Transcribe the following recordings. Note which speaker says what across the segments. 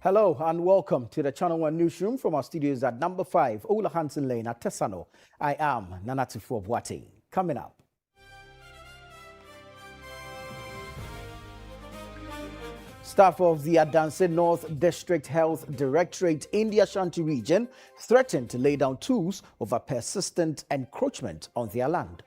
Speaker 1: Hello and welcome to the Channel 1 Newsroom from our studios at number 5, Ola Hansen Lane at Tesano. I am Nanatifu Obwate. Coming up. Staff of the Adanse North District Health Directorate in the Ashanti region threatened to lay down tools over persistent encroachment on their land.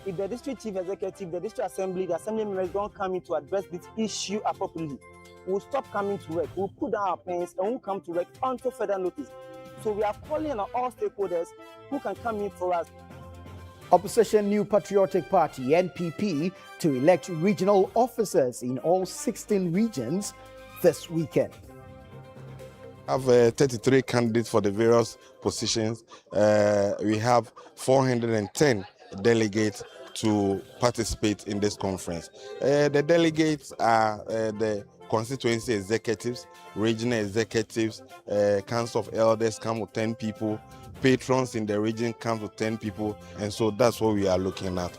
Speaker 2: If the district chief executive, the district assembly, the assembly members don't come in to address this issue appropriately, we'll stop coming to work. We'll put down our pens and we'll come to work until further notice. So we are calling on all stakeholders who can come in for us.
Speaker 1: Opposition New Patriotic Party, NPP, to elect regional officers in all 16 regions this weekend.
Speaker 3: We have 33 candidates for the various positions. We have 410 delegates to participate in this conference. The delegates are the constituency executives, regional executives, council of elders come with 10 people, patrons in the region come with 10 people, and so that's what we are looking at.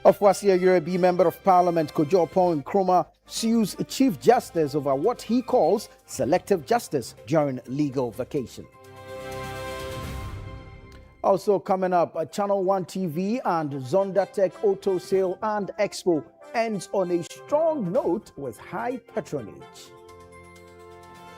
Speaker 1: Ofwasia Yoruba Member of Parliament Kojo Opon Nkrumah sues Chief Justice over what he calls selective justice during legal vacation. Also coming up, Channel 1 TV and Zonda Tech Auto Sale and Expo ends on a strong note with high patronage.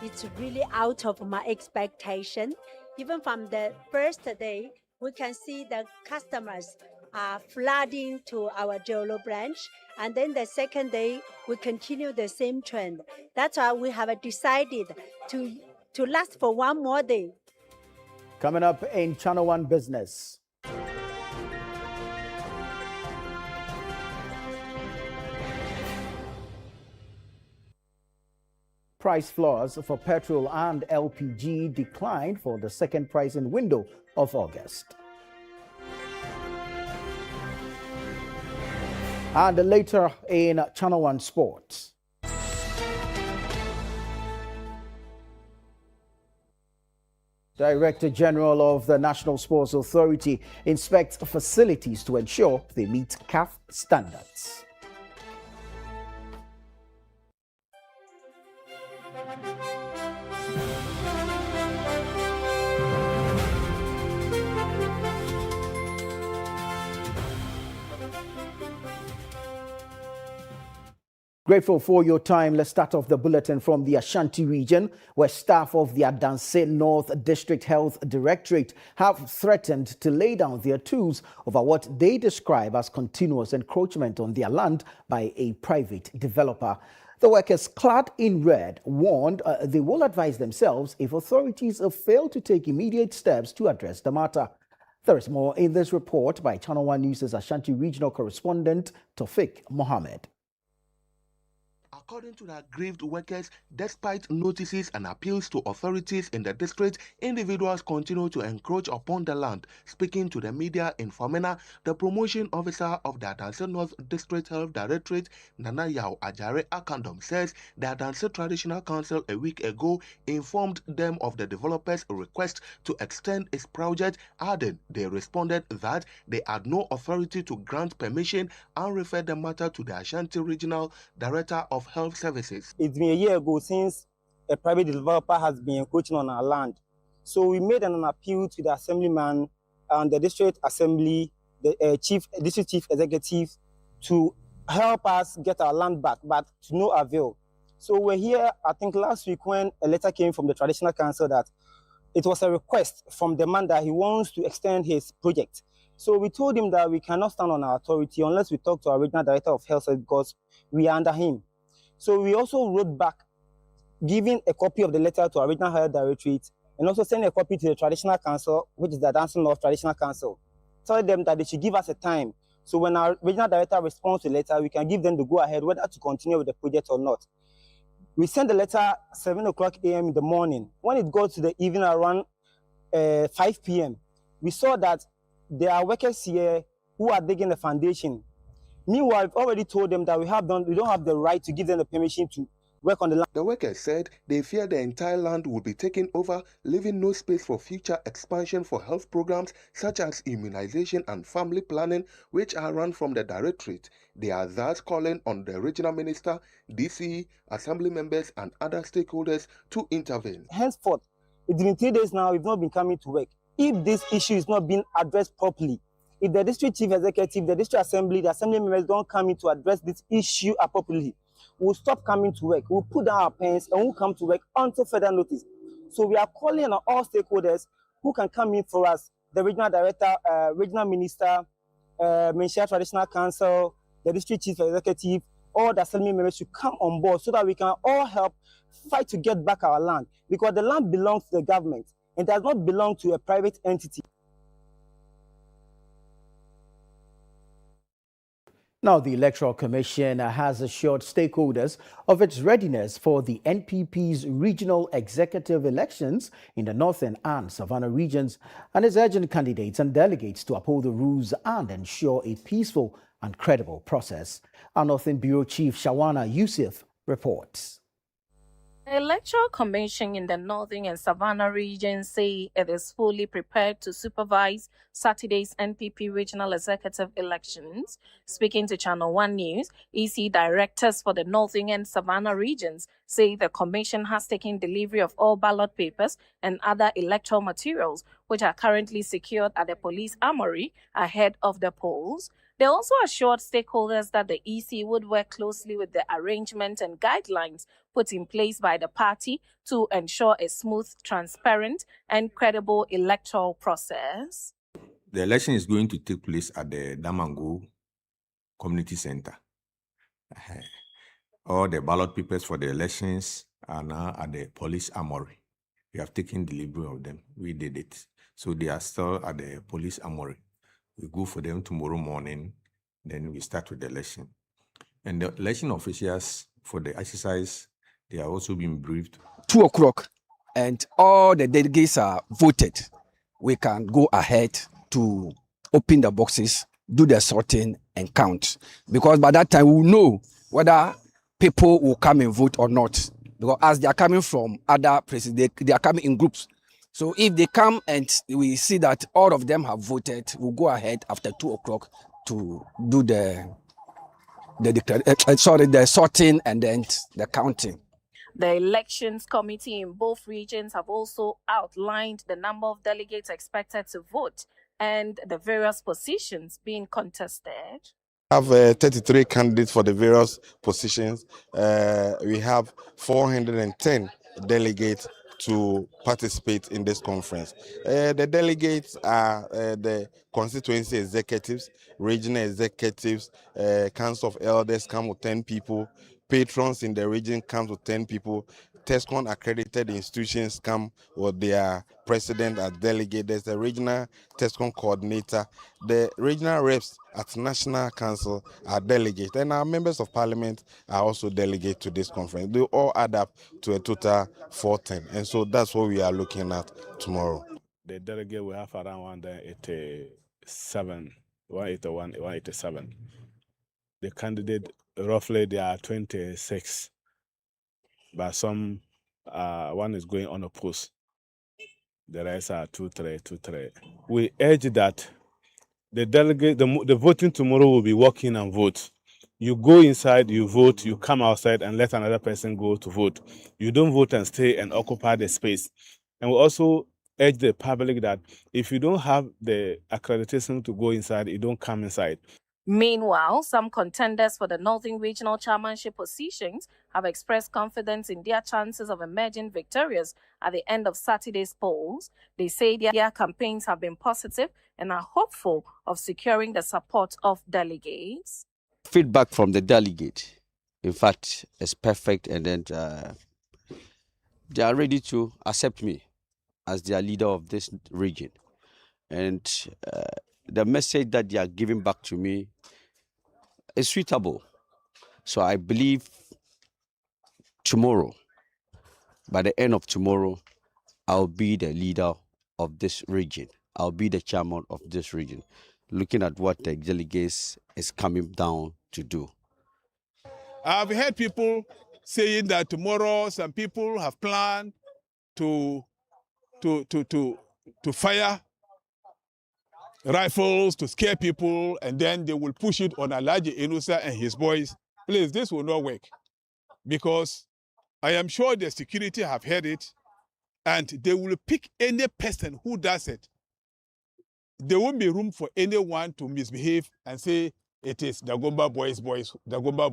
Speaker 4: It's really out of my expectation. Even from the first day, we can see the customers are flooding to our Jolo branch. And then the second day, we continue the same trend. That's why we have decided to last for one more day.
Speaker 1: Coming up in Channel 1 Business. Price floors for petrol and LPG declined for the second pricing window of August. And later in Channel 1 Sports. Director General of the National Sports Authority inspects facilities to ensure they meet CAF standards. Grateful for your time. Let's start off the bulletin from the Ashanti region, where staff of the Adanse North District Health Directorate have threatened to lay down their tools over what they describe as continuous encroachment on their land by a private developer. The workers, clad in red, warned they will advise themselves if authorities fail to take immediate steps to address the matter. There is more in this report by Channel 1 News' Ashanti regional correspondent Tofik Mohammed.
Speaker 5: According to the aggrieved workers, despite notices and appeals to authorities in the district, individuals continue to encroach upon the land. Speaking to the media in Famena, the promotion officer of the Adanse North District Health Directorate, Nana Yao Ajare Akandom, says the Adanse Traditional Council a week ago informed them of the developer's request to extend its project, adding they responded that they had no authority to grant permission and referred the matter to the Ashanti Regional Director of Health Services.
Speaker 2: It's been a year ago since a private developer has been encroaching on our land. So we made an appeal to the assemblyman and the district assembly, the district chief executive, to help us get our land back, but to no avail. So we're here, I think last week, when a letter came from the traditional council that it was a request from the man that he wants to extend his project. So we told him that we cannot stand on our authority unless we talk to our regional director of health because we are under him. So we also wrote back, giving a copy of the letter to our regional health directorate and also send a copy to the traditional council, which is the Adanse North Traditional Council. Tell them that they should give us a time. So when our regional director responds to the letter, we can give them the go-ahead whether to continue with the project or not. We sent the letter 7 o'clock a.m. in the morning. When it got to the evening around 5 p.m., we saw that there are workers here who are digging the foundation. Meanwhile, I've already told them that we don't have the right to give them the permission to work on the land.
Speaker 5: The workers said they fear the entire land will be taken over, leaving no space for future expansion for health programs such as immunization and family planning, which are run from the directorate. They are thus calling on the regional minister, DC, assembly members, and other stakeholders to intervene.
Speaker 2: Henceforth, it's been 3 days now, we've not been coming to work. If this issue is not being addressed properly, if the district chief executive, the district assembly, the assembly members don't come in to address this issue appropriately, we'll stop coming to work. We'll put down our pens and we'll come to work until further notice. So we are calling on all stakeholders who can come in for us, the regional director, regional minister, Menshia Traditional Council, the district chief executive, all the assembly members should come on board so that we can all help fight to get back our land, because the land belongs to the government and does not belong to a private entity.
Speaker 1: Now, the Electoral Commission has assured stakeholders of its readiness for the NPP's regional executive elections in the Northern and Savannah regions, and is urging candidates and delegates to uphold the rules and ensure a peaceful and credible process. Our Northern Bureau Chief Shawana Yusuf reports.
Speaker 6: The Electoral Commission in the Northern and Savannah regions say it is fully prepared to supervise Saturday's NPP regional executive elections. Speaking to Channel 1 News, EC directors for the Northern and Savannah regions say the commission has taken delivery of all ballot papers and other electoral materials, which are currently secured at the police armory ahead of the polls. They also assured stakeholders that the EC would work closely with the arrangement and guidelines put in place by the party to ensure a smooth, transparent, and credible electoral process.
Speaker 7: The election is going to take place at the Damango Community Center. All the ballot papers for the elections are now at the police armory. We have taken delivery of them. We did it. So they are still at the police armory. We go for them tomorrow morning, then we start with the election. And the election officials for the exercise, they are also being briefed.
Speaker 8: 2 o'clock, and all the delegates are voted. We can go ahead to open the boxes, do the sorting, and count. Because by that time, we will know whether people will come and vote or not. Because as they are coming from other places, they are coming in groups. So if they come and we see that all of them have voted, we'll go ahead after 2 o'clock to do the sorting and then the counting.
Speaker 6: The elections committee in both regions have also outlined the number of delegates expected to vote and the various positions being contested.
Speaker 3: We have 33 candidates for the various positions. We have 410 delegates to participate in this conference. The delegates are the constituency executives, regional executives, council of elders come with 10 people, patrons in the region come with 10 people, TESCON accredited institutions come with their president as delegate. There's a regional TESCON coordinator. The regional reps at National Council are delegates, and our members of parliament are also delegates to this conference. They all add up to a total 410, and so that's what we are looking at tomorrow.
Speaker 9: The delegate will have around 187, 181, 187. The candidate, roughly, there are 26. But some, one is going on a post. The rest are 2-3. We urge that the delegate, the voting tomorrow will be walk in and vote. You go inside, you vote, you come outside and let another person go to vote. You don't vote and stay and occupy the space. And we also urge the public that if you don't have the accreditation to go inside, you don't come inside.
Speaker 6: Meanwhile, some contenders for the Northern Regional Chairmanship positions have expressed confidence in their chances of emerging victorious at the end of Saturday's polls. They say their campaigns have been positive and are hopeful of securing the support of delegates.
Speaker 10: Feedback from the delegate, in fact, is perfect, and then they are ready to accept me as their leader of this region. And the message that they are giving back to me is suitable. So I believe tomorrow, by the end of tomorrow, I'll be the leader of this region. I'll be the chairman of this region, looking at what the delegates is coming down to do.
Speaker 9: I've heard people saying that tomorrow some people have planned to fire rifles to scare people, and then they will push it on Alhaji Inusa and his boys. Please, this will not work, because I am sure the security have heard it, and they will pick any person who does it. There won't be room for anyone to misbehave and say it is the Gomba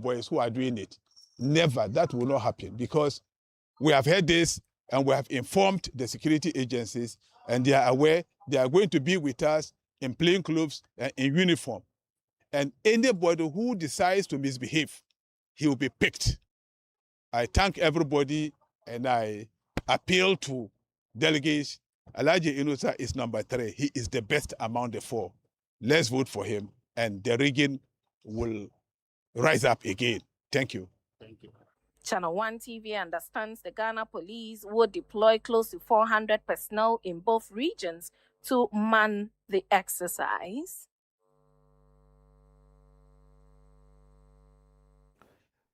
Speaker 9: boys who are doing it. Never. That will not happen, because we have heard this and we have informed the security agencies, and they are aware. They are going to be with us in plain clothes and in uniform. And anybody who decides to misbehave, he will be picked. I thank everybody, and I appeal to delegates. Alhaji Inusa is number 3. He is the best among the 4. Let's vote for him, and the region will rise up again. Thank you.
Speaker 6: Thank you. Channel 1 TV understands the Ghana police will deploy close to 400 personnel in both regions to man the exercise.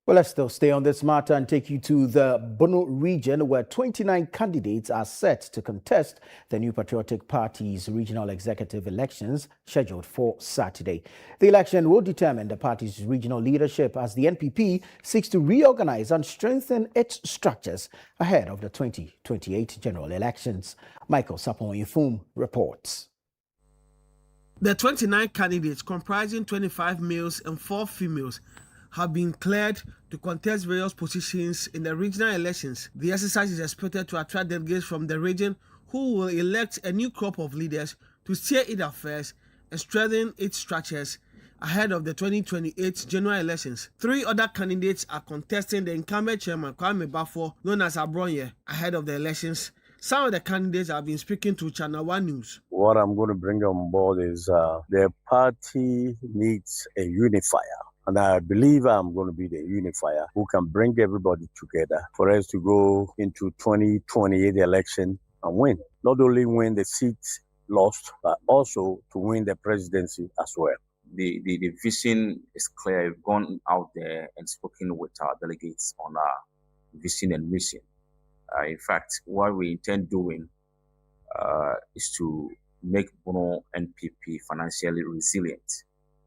Speaker 1: Well, let's still stay on this matter and take you to the Bono region, where 29 candidates are set to contest the New Patriotic Party's regional executive elections scheduled for Saturday. The election will determine the party's regional leadership as the NPP seeks to reorganize and strengthen its structures ahead of the 2028 general elections. Michael Sapon-Yifum reports.
Speaker 11: The 29 candidates, comprising 25 males and 4 females, have been cleared to contest various positions in the regional elections. The exercise is expected to attract delegates from the region who will elect a new crop of leaders to steer its affairs and strengthen its structures ahead of the 2028 general elections. 3 other candidates are contesting the incumbent chairman Kwame Bafo, known as Abronye, ahead of the elections. Some of the candidates have been speaking to Channel 1 News.
Speaker 12: What I'm going to bring on board is the party needs a unifier. And I believe I'm going to be the unifier who can bring everybody together for us to go into 2028 election and win. Not only win the seats lost, but also to win the presidency as well.
Speaker 13: The vision is clear. We've gone out there and spoken with our delegates on our vision and mission. In fact, what we intend doing is to make Bono NPP financially resilient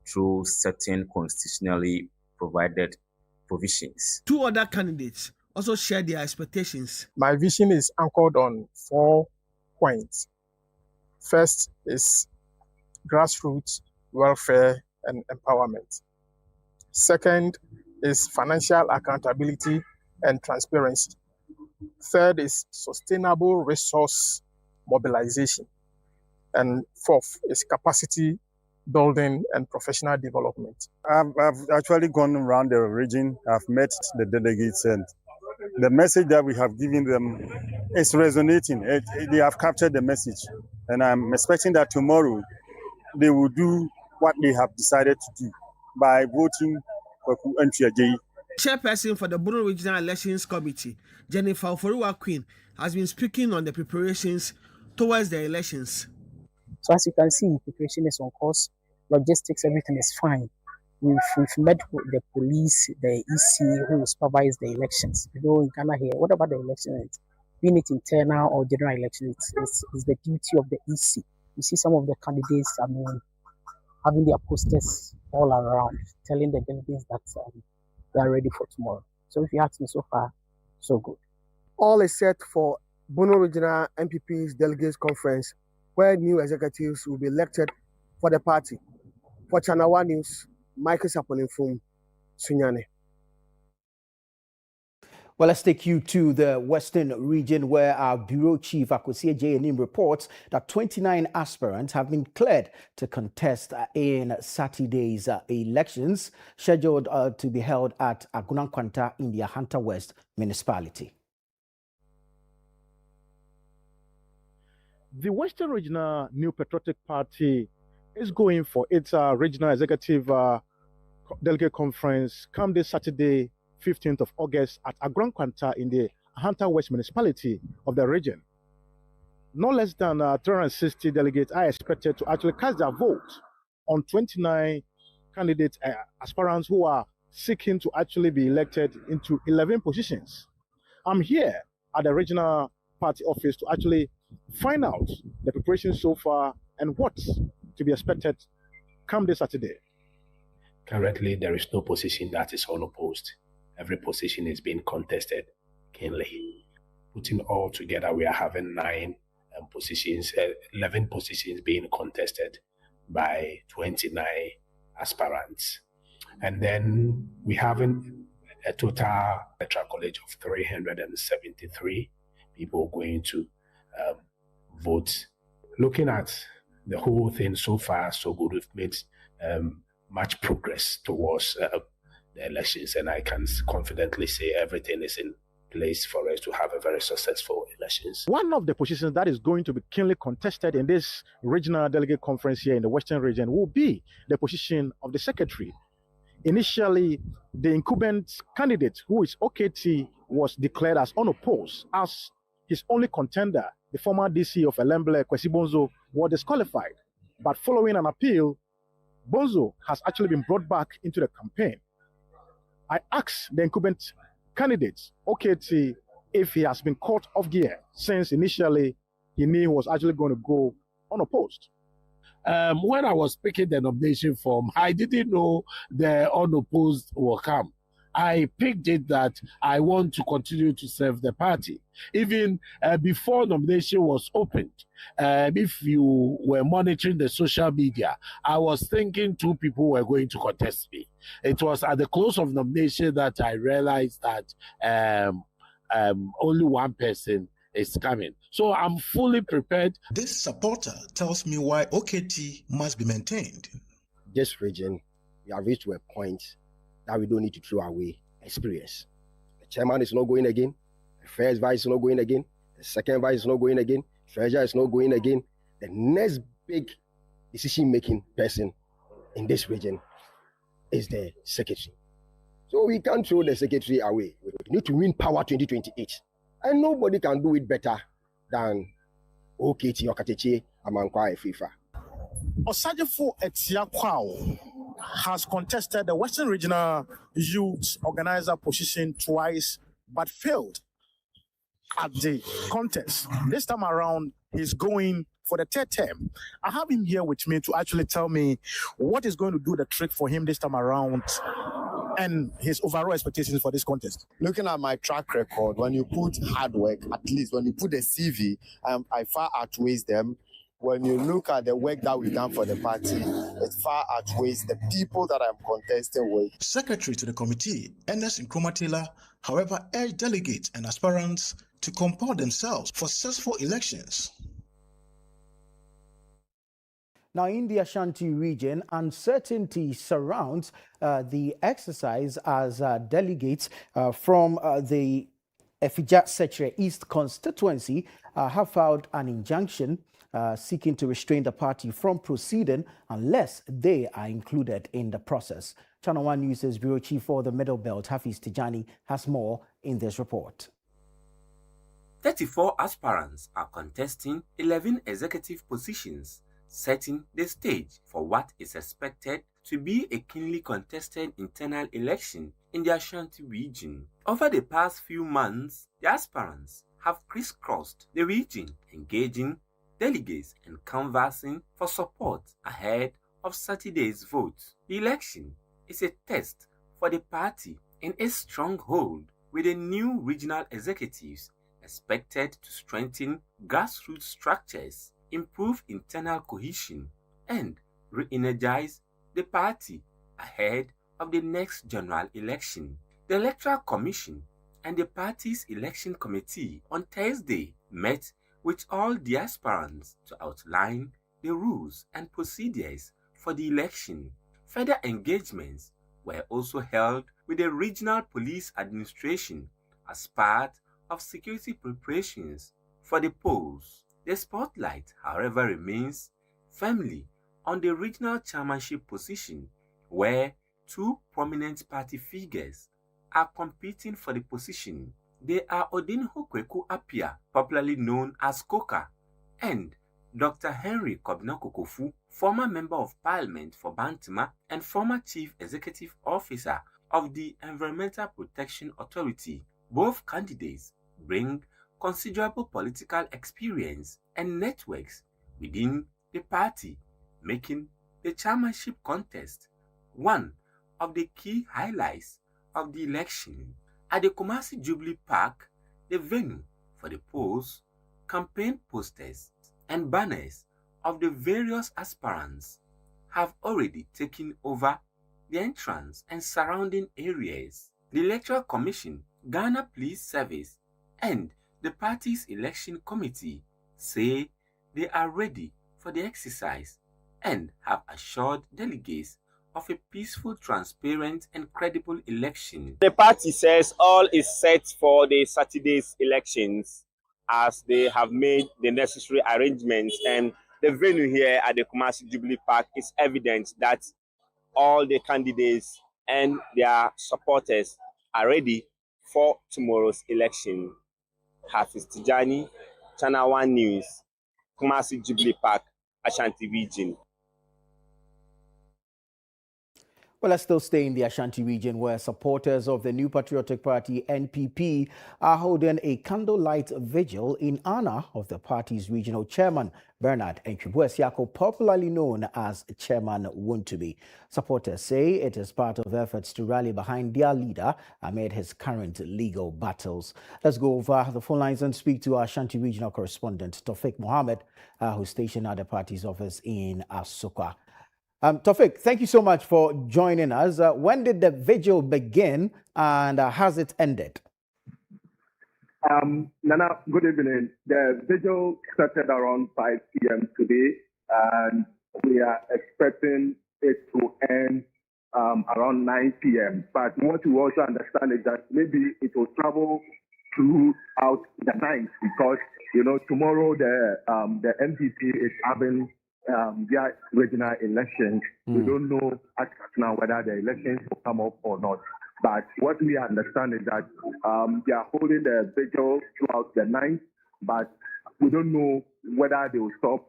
Speaker 13: through certain constitutionally provided provisions.
Speaker 11: 2 other candidates also share their expectations.
Speaker 14: My vision is anchored on 4 points. First is grassroots welfare and empowerment. Second is financial accountability and transparency. Third is sustainable resource mobilization. And 4th is capacity building and professional development.
Speaker 12: I've actually gone around the region. I've met the delegates, and the message that we have given them is resonating. They have captured the message, and I'm expecting that tomorrow they will do what they have decided to do by voting for Ntuajeyi.
Speaker 11: Chairperson for the Bono Regional Elections Committee, Jennifer Oforiwa Queen, has been speaking on the preparations towards the elections.
Speaker 15: So as you can see, preparation is on course. Logistics, everything is fine. We've met with the police, the EC, who will supervise the elections. You know, in Ghana here, what about the elections? Being it internal or general elections, it's the duty of the EC. You see some of the candidates, having their posters all around, telling the delegates that they are ready for tomorrow. So if you ask me, so far, so good.
Speaker 14: All is set for Bono Regional MPP's Delegates Conference, where new executives will be elected for the party. For Channel 1 News, Michael Sapon-Yifum, Sunyane.
Speaker 1: Well, let's take you to the Western region, where our Bureau Chief Akwesi J.N.M. reports that 29 aspirants have been cleared to contest in Saturday's elections, scheduled to be held at Agunankwanta in the Ahanta West municipality.
Speaker 16: The Western Regional New Patriotic Party is going for its regional executive delegate conference come this Saturday 15th of August at Agrankwanta in the Ahanta West municipality of the region. No less than 360 delegates are expected to actually cast their vote on 29 candidate aspirants who are seeking to actually be elected into 11 positions. I'm here at the regional party office to actually find out the preparation so far and what's to be expected come this Saturday.
Speaker 17: Currently, there is no position that is unopposed. Every position is being contested keenly. Putting all together, we are having 11 positions being contested by 29 aspirants. And then we have a total electoral college of 373 people going to vote. Looking at the whole thing so far, so good. We've made much progress towards the elections, and I can confidently say everything is in place for us to have a very successful elections.
Speaker 16: One of the positions that is going to be keenly contested in this regional delegate conference here in the Western region will be the position of the secretary. Initially, the incumbent candidate, who is OKT, was declared as unopposed as his only contender. The former DC of Elemble, Kwesi Bonzo, was disqualified. But following an appeal, Bonzo has actually been brought back into the campaign. I asked the incumbent candidate, OKT, if he has been caught off gear since initially he knew he was actually going to go unopposed.
Speaker 17: When I was picking the nomination form, I didn't know the unopposed will come. I picked it that I want to continue to serve the party. Even before nomination was opened, if you were monitoring the social media, I was thinking two people were going to contest me. It was at the close of nomination that I realized that only one person is coming. So I'm fully prepared.
Speaker 18: This supporter tells me why OKT must be maintained.
Speaker 19: This region, we have reached to a point that we don't need to throw away experience. The chairman is not going again. The first vice is not going again. The second vice is not going again. Treasurer is not going again. The next big decision-making person in this region is the secretary. So we can't throw the secretary away. We need to win power 2028. And nobody can do it better than OKT Okateche Amankwa FIFA.
Speaker 16: Osajefo Etiakwao has contested the Western Regional Youth Organizer position twice, but failed at the contest. This time around, he's going for the third term. I have him here with me to actually tell me what is going to do the trick for him this time around and his overall expectations for this contest.
Speaker 20: Looking at my track record, when you put hard work, at least when you put the CV, I far outweighs them. When you look at the work that we've done for the party, it far outweighs the people that I'm contesting with.
Speaker 18: Secretary to the committee, Ernest Nkrumah, however, urged delegates and aspirants to comport themselves for successful elections.
Speaker 1: Now, in the Ashanti region, uncertainty surrounds the exercise as delegates from the Efija Sechere East constituency have filed an injunction seeking to restrain the party from proceeding unless they are included in the process. Channel 1 News' Bureau Chief for the Middle Belt, Hafiz Tijani, has more in this report.
Speaker 21: 34 aspirants are contesting 11 executive positions, setting the stage for what is expected to be a keenly contested internal election in the Ashanti region. Over the past few months, the aspirants have crisscrossed the region, engaging delegates and canvassing for support ahead of Saturday's vote. The election is a test for the party in its stronghold, with the new regional executives expected to strengthen grassroots structures, improve internal cohesion, and re-energize the party ahead of the next general election. The Electoral Commission and the party's election committee on Thursday met with all the aspirants to outline the rules and procedures for the election. Further engagements were also held with the Regional Police Administration as part of security preparations for the polls. The spotlight, however, remains firmly on the regional chairmanship position, where two prominent party figures are competing for the position. They are Odinho Kweku Apia, popularly known as Koka, and Dr. Henry Kobna Kokofu, former Member of Parliament for Bantima and former Chief Executive Officer of the Environmental Protection Authority. Both candidates bring considerable political experience and networks within the party, making the chairmanship contest one of the key highlights of the election. At the Kumasi Jubilee Park, the venue for the polls, campaign posters and banners of the various aspirants have already taken over the entrance and surrounding areas. The Electoral Commission, Ghana Police Service, and the party's election committee say they are ready for the exercise and have assured delegates of a peaceful, transparent, and credible election.
Speaker 4: The party says all is set for the Saturday's elections as they have made the necessary arrangements, and the venue here at the Kumasi Jubilee Park is evidence that all the candidates and their supporters are ready for tomorrow's election. Hafiz Tijani, Channel 1 News, Kumasi Jubilee Park, Ashanti region.
Speaker 1: Well, let's still stay in the Ashanti region, where supporters of the New Patriotic Party, NPP, are holding a candlelight vigil in honor of the party's regional chairman, Bernard Enchibuesiako, popularly known as Chairman Wuntubi. Supporters say it is part of efforts to rally behind their leader amid his current legal battles. Let's go over the phone lines and speak to our Ashanti regional correspondent, Tofik Mohammed, who's stationed at the party's office in Asokwa. Tofik, thank you so much for joining us. When did the vigil begin and has it ended?
Speaker 22: Nana, good evening. The vigil started around 5 p.m. today, and we are expecting it to end around 9 p.m. But what we also understand is that maybe it will travel throughout the night because, tomorrow the NPP is having their regional elections. We don't know at now whether the elections will come up or not. But what we understand is that they are holding the vigil throughout the night, but we don't know whether they will stop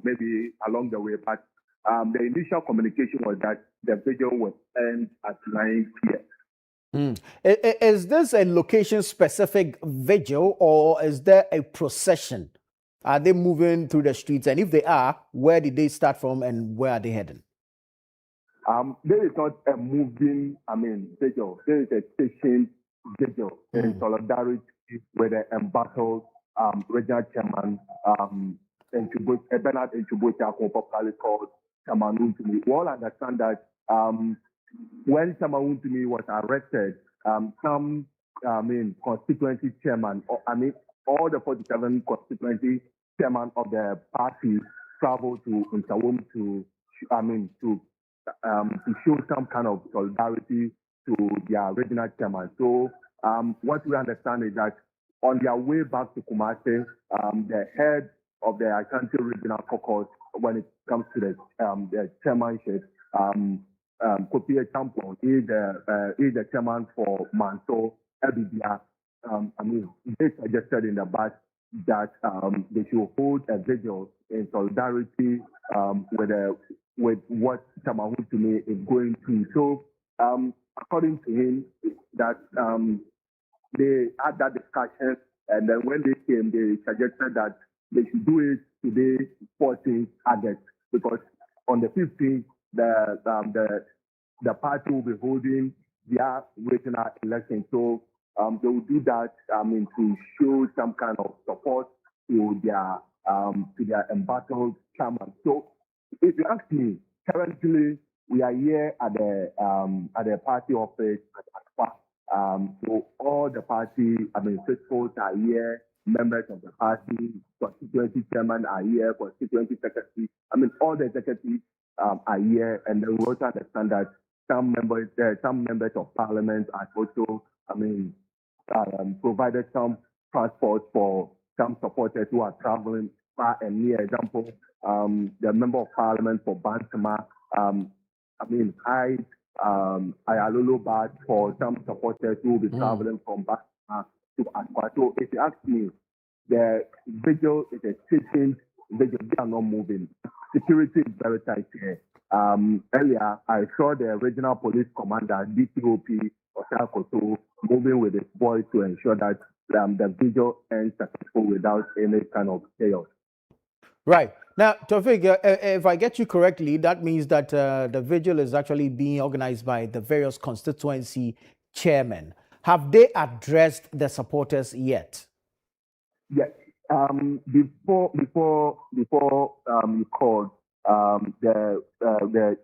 Speaker 22: maybe along the way. But the initial communication was that the vigil will end at 9 p.m.
Speaker 1: Is this a location-specific vigil or is there a procession? Are they moving through the streets? And if they are, where did they start from and where are they heading?
Speaker 22: There is not a moving, vigil. There is a station vigil in solidarity with the embattled regional chairman, Bernard Enchibuesiako, popularly called Chairman Wuntubi. We all understand that when Chairman Wuntubi was arrested, some constituency chairman, all the 47 constituency chairman of the party traveled to Nsawam to show some kind of solidarity to their regional chairman. So what we understand is that on their way back to Kumasi, the head of the Ashanti Regional Caucus, when it comes to the chairmanship, Kopi Champion is the chairman for Manso Ebibia. They suggested in the bus that they should hold a vigil in solidarity with what Chairman Wuntubi is going through. So, according to him, that they had that discussion, and then when they came, they suggested that they should do it today, 14th August, because on the 15th, the party will be holding their regional election. So they will do that, to show some kind of support to their embattled chairman. So if you ask me, currently we are here at the party office at Aspa. So all the party, faithfuls are here, members of the party, constituency chairman are here, constituency secretary. All the executives are here, and then we also understand that some members of parliament are also, provided some transport for some supporters who are traveling far and near. Example, the member of parliament for Bantima, Ayalolo Bad for some supporters who will be traveling from Basma to Akwa. So if you ask me, the vigil is a sitting vigil. They are not moving. Security is very tight here. Earlier, I saw the regional police commander, DPOP, Osakoto, moving with his boys to ensure that the vigil ends successful without any kind of chaos.
Speaker 1: Right. Now, Taufik, if I get you correctly, that means that the vigil is actually being organized by the various constituency chairmen. Have they addressed the supporters yet?
Speaker 22: Yes. Before you called, the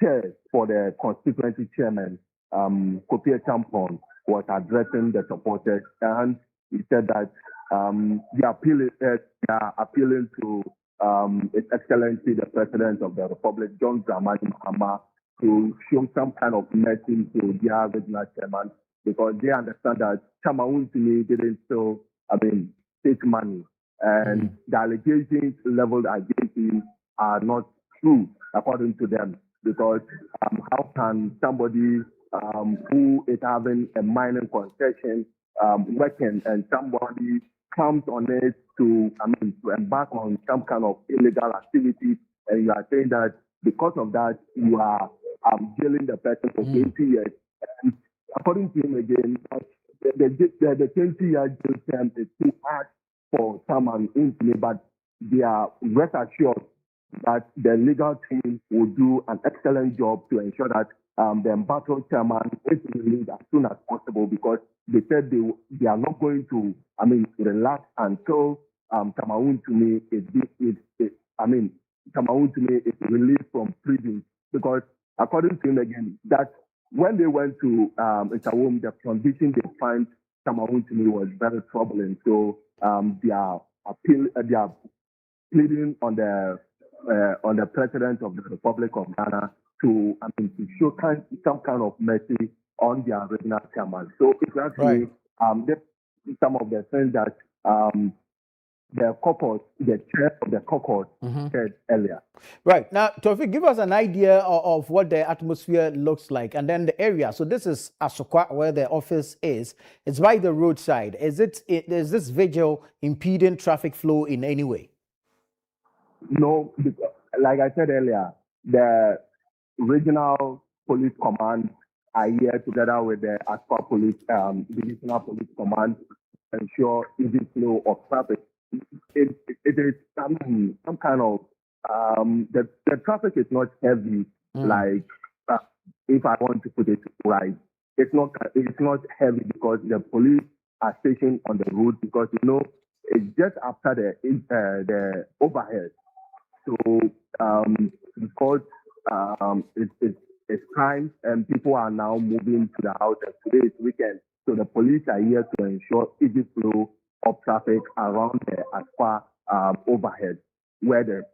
Speaker 22: chair for the constituency chairman, Kopie Champon, was addressing the supporters, and he said that they are appealing to His Excellency the President of the Republic, John Dramani Mahama, to show some kind of mercy to their regional chairman, because they understand that Chairman Wuntumi didn't take money, and the allegations leveled against him are not true according to them, because how can somebody who is having a mining concession working, and somebody comes on it to embark on some kind of illegal activity, and you are saying that because of that you are jailing the person for 20 years. And according to him again, the 20-year jail term is too hard for someone in me, but they are rest assured that the legal team will do an excellent job to ensure that the embattled chairman is released as soon as possible, because they said they are not going to relax until Chairman Wuntumi is released from prison, because according to him again, that when they went to Itawom, the condition they find Chairman Wuntumi was very troubling. So they are pleading on the President of the Republic of Ghana to show some kind of mercy on their regional chairman. So if you ask me, some of the things that the chair of the caucus said earlier.
Speaker 1: Right. Now, Taufik, give us an idea of what the atmosphere looks like, and then the area. So this is Asokwa, where the office is. It's by the roadside. Is this vigil impeding traffic flow in any way?
Speaker 22: No, like I said earlier, the regional police command are here together with the Asokwa police, divisional police command, to ensure easy flow of traffic. It is some kind of the traffic is not heavy, like if I want to put it right, it's not heavy because the police are stationed on the road, because it's just after the overhead. So because it's time and people are now moving to the house, and today is weekend, so the police are here to ensure easy flow of traffic around the Asokwa overhead, where the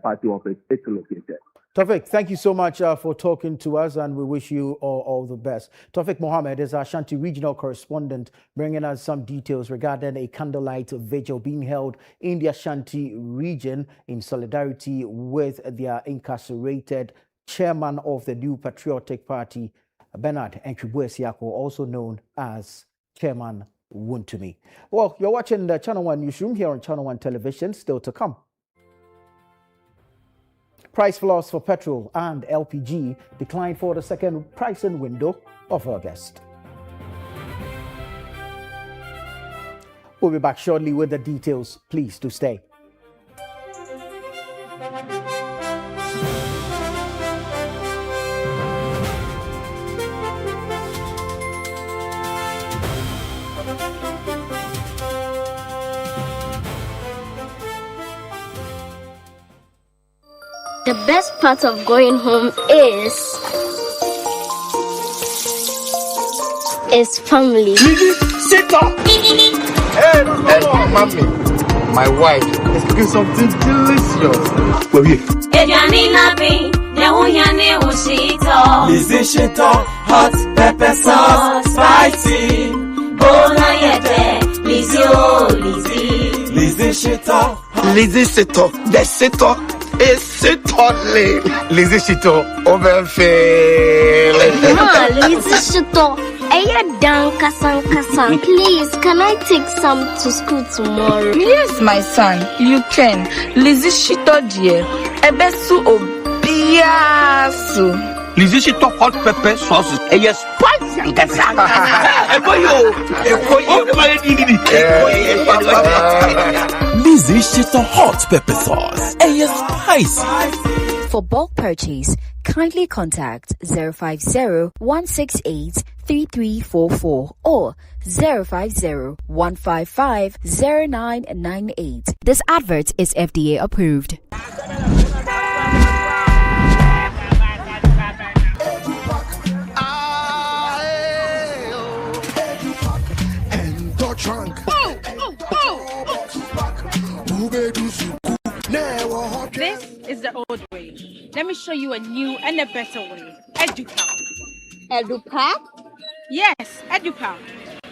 Speaker 22: party office is located.
Speaker 1: Taufik, thank you so much for talking to us, and we wish you all the best. Taufik Mohammed is our Ashanti regional correspondent, bringing us some details regarding a candlelight vigil being held in the Ashanti region in solidarity with their incarcerated chairman of the New Patriotic Party, Bernard Entwibuesiako, also known as Chairman Wuntumi. Well, you're watching the Channel 1 Newsroom here on Channel 1 Television. Still to come. Price floors for petrol and LPG declined for the second pricing window of August. We'll be back shortly with the details. Please do stay.
Speaker 2: The best part of going home is family.
Speaker 5: Sit up! Hey, mommy, my wife is cooking something delicious.
Speaker 23: Lizzie Shito, hot pepper sauce, spicy. Bona yete, Lizzie, oh Lizzie. Lizzie Shito,
Speaker 5: Lizzie Shito, the Shito is Shito. Lizzie Shito, over fair.
Speaker 2: Ma, Lizzie Shito. Please, can I take some to school tomorrow?
Speaker 3: Yes, my son, you can. Lizzie Shito dear. Ebesu obiasu.
Speaker 7: Lizzie Shito hot pepper sauce. Yes, spicy and kasanga.
Speaker 8: Lizzie Shito hot pepper sauce. Yes, spicy.
Speaker 24: For bulk purchase, kindly contact 050-168-3344 or 050-155-0998. This advert is FDA approved.
Speaker 25: This is the old way. Let me show you a new and a better way. EduPack.
Speaker 2: EduPack?
Speaker 25: Yes, EduPack.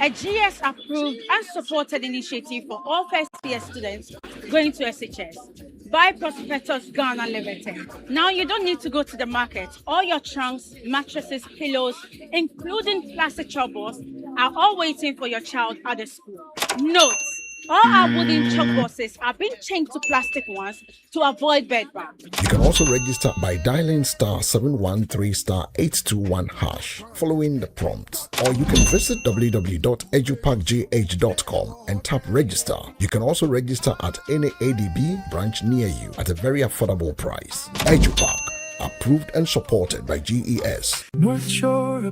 Speaker 25: A GS-approved and supported initiative for all first-year students going to SHS. By Prospectus Ghana Limited. Now you don't need to go to the market. All your trunks, mattresses, pillows, including plastic chalkboards, are all waiting for your child at the school. Note: all our wooden chalkboards are being changed to plastic ones to avoid bedbugs.
Speaker 26: You can also register by dialing *713*821# following the prompt, or you can visit www.edupackgh.com and tap register. You can also register at any ADB branch near you at a very affordable price. EduPack, approved and supported by GES.
Speaker 27: Northern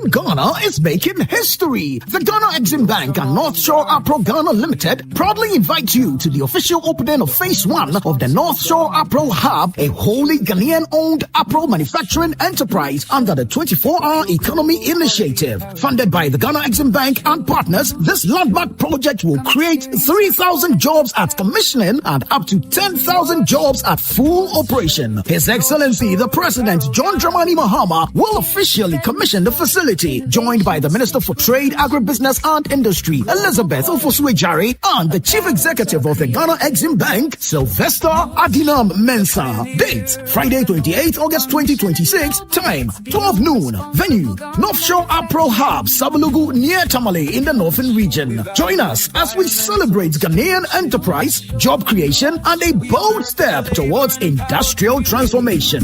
Speaker 27: Ghana is making history. The Ghana Exim Bank and North Shore Apro Ghana Limited proudly invite you to the official opening of Phase 1 of the North Shore Apro Hub, a wholly Ghanaian-owned Apro manufacturing enterprise under the 24-hour economy initiative. Funded by the Ghana Exim Bank and partners, this landmark project will create 3,000 jobs at commissioning and up to 10,000 jobs at full operation. His Excellency the President John Dramani Mahama will officially commission the facility, joined by the Minister for Trade, Agribusiness and Industry, Elizabeth Ofosu-Ejari, and the Chief Executive of the Ghana Exim Bank, Sylvester Adinam Mensah. Date: Friday, 28 August 2026. Time: 12 noon. Venue: North Shore Apro Hub, Sabulugu, near Tamale in the Northern Region. Join us as we celebrate Ghanaian enterprise, job creation, and a bold step towards industrial transformation.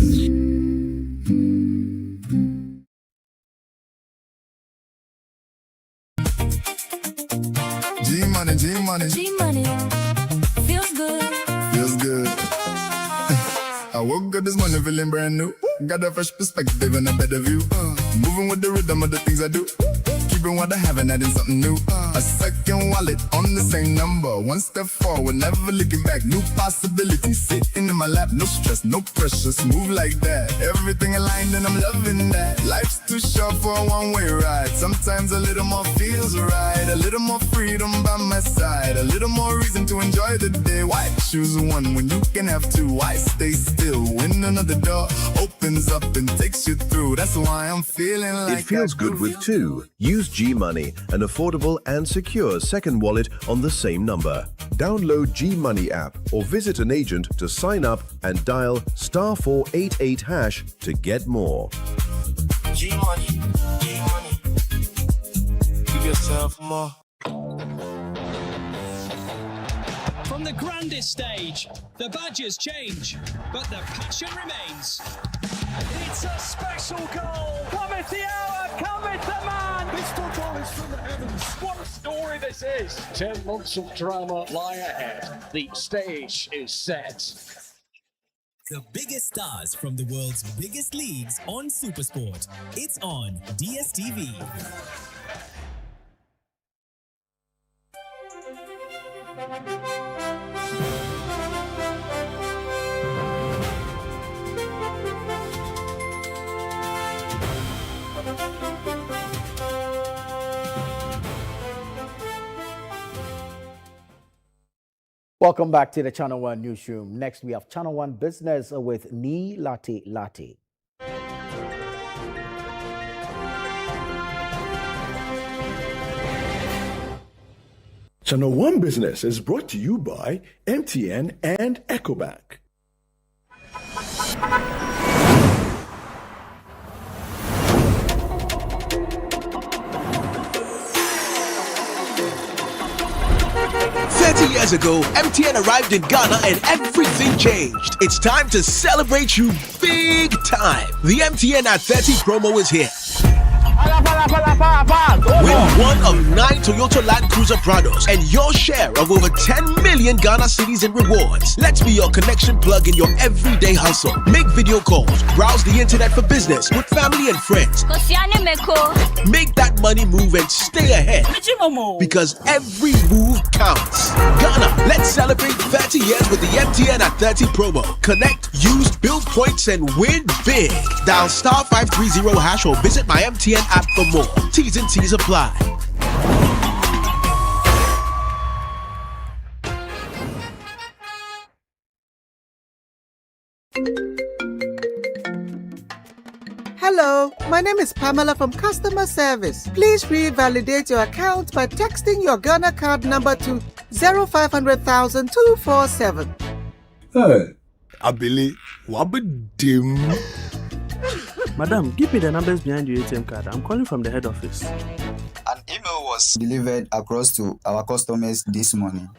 Speaker 28: G-Money, G-Money.
Speaker 29: G-Money. Feels good.
Speaker 28: Feels good. I woke up this morning feeling brand new. Got a fresh perspective and a better view. Moving with the rhythm of the things I do. Keeping what I have and adding something new. A second wallet on the same number. One step forward, never looking back. New possibilities sitting in my lap. No stress, no pressure, smooth like that. Everything aligned and I'm loving that. Life's too short for a one-way ride. Sometimes a little more feels right. A little more freedom by my side. A little more reason to enjoy the day. Why choose one when you can have two? Why stay still when another door opens up and takes you through? That's why I'm feeling like
Speaker 30: it feels good with two. Use G-Money, an affordable and secure second wallet on the same number. Download G-Money app or visit an agent to sign up and dial *488# to get more.
Speaker 29: G-Money, G-Money. Give yourself more.
Speaker 31: From the grandest stage, the badges change, but the passion remains.
Speaker 23: It's a special goal. Cometh the hour, cometh the man. This football is from the heavens. What a story this is.
Speaker 32: 10 months of drama lie ahead. The stage is set.
Speaker 33: The biggest stars from the world's biggest leagues on Supersport. It's on DSTV.
Speaker 1: Welcome back to the Channel One Newsroom. Next, we have Channel One Business with Ni Latte Latte.
Speaker 34: Channel One Business is brought to you by MTN and EcoBank.
Speaker 8: years ago, MTN arrived in Ghana and everything changed. It's time to celebrate you big time. The MTN at 30 promo is here. Win one of 9 Toyota Land Cruiser Prados and your share of over 10 million Ghana cedis in rewards. Let's be your connection plug in your everyday hustle. Make video calls, browse the internet for business with family and friends. Make that money move and stay ahead. Because every move counts. Ghana, let's celebrate 30 years with the MTN at 30 promo. Connect, use, build points, and win big. Dial *530# or visit my MTN app for more. T's and T's apply.
Speaker 6: Hello, my name is Pamela from Customer Service. Please revalidate your account by texting your Ghana card number to 0500,247.
Speaker 34: Hey, Abili, wabadim.
Speaker 9: Madam, give me the numbers behind your ATM card. I'm calling from the head office.
Speaker 10: An email was delivered across to our customers this morning.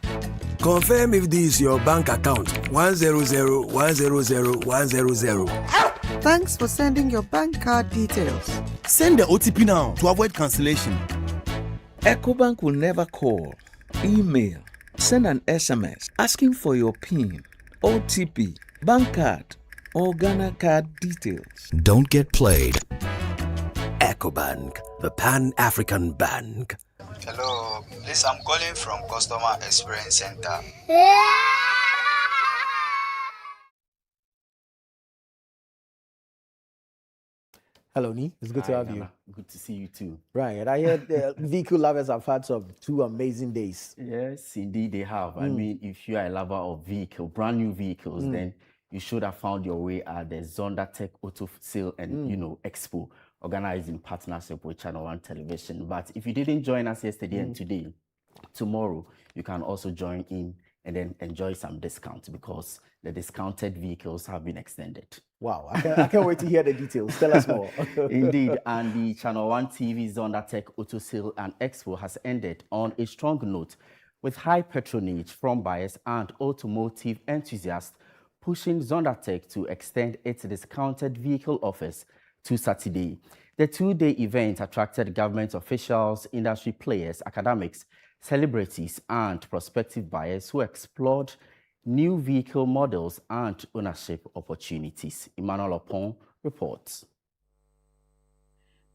Speaker 34: Confirm if this is your bank account. 100,100,100.
Speaker 6: Thanks for sending your bank card details.
Speaker 34: Send the OTP now to avoid cancellation.
Speaker 7: EcoBank will never call, email, send an SMS asking for your PIN, OTP, bank card, or Ghana card details.
Speaker 8: Don't get played. EcoBank, the Pan-African Bank.
Speaker 10: Hello, please, I'm calling from Customer Experience Center.
Speaker 1: Hello, Ni. It's good to have you.
Speaker 11: Good to see you too.
Speaker 1: Right. I heard vehicle lovers have had some 2 amazing days.
Speaker 11: Yes, indeed they have. I mean, if you are a lover of brand new vehicles, then you should have found your way at the Zondatech Auto Sale and Expo, organized in partnership with Channel 1 Television. But if you didn't join us yesterday and today, tomorrow you can also join in and then enjoy some discounts because the discounted vehicles have been extended.
Speaker 1: Wow, I can't wait to hear the details. Tell us more.
Speaker 11: Indeed, and the Channel 1 TV Zondatech Auto Sale and Expo has ended on a strong note with high patronage from buyers and automotive enthusiasts, pushing Zondatech to extend its discounted vehicle offers to Saturday. The 2-day event attracted government officials, industry players, academics, celebrities, and prospective buyers who explored new vehicle models and ownership opportunities. Emmanuel Opon reports.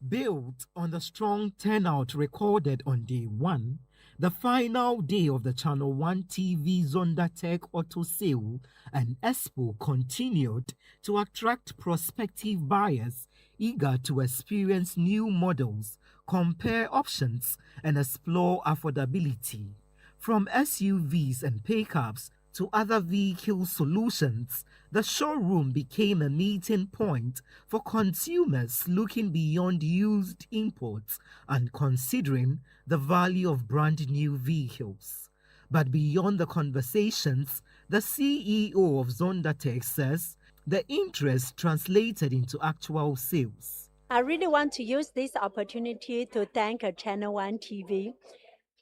Speaker 12: Built on the strong turnout recorded on day 1, the final day of the Channel 1 TV Zondatech Auto Sale and Expo continued to attract prospective buyers eager to experience new models, compare options, and explore affordability. From SUVs and pickups to other vehicle solutions, the showroom became a meeting point for consumers looking beyond used imports and considering the value of brand new vehicles. But beyond the conversations, the CEO of Zondatech says the interest translated into actual sales.
Speaker 13: I really want to use this opportunity to thank Channel 1 TV.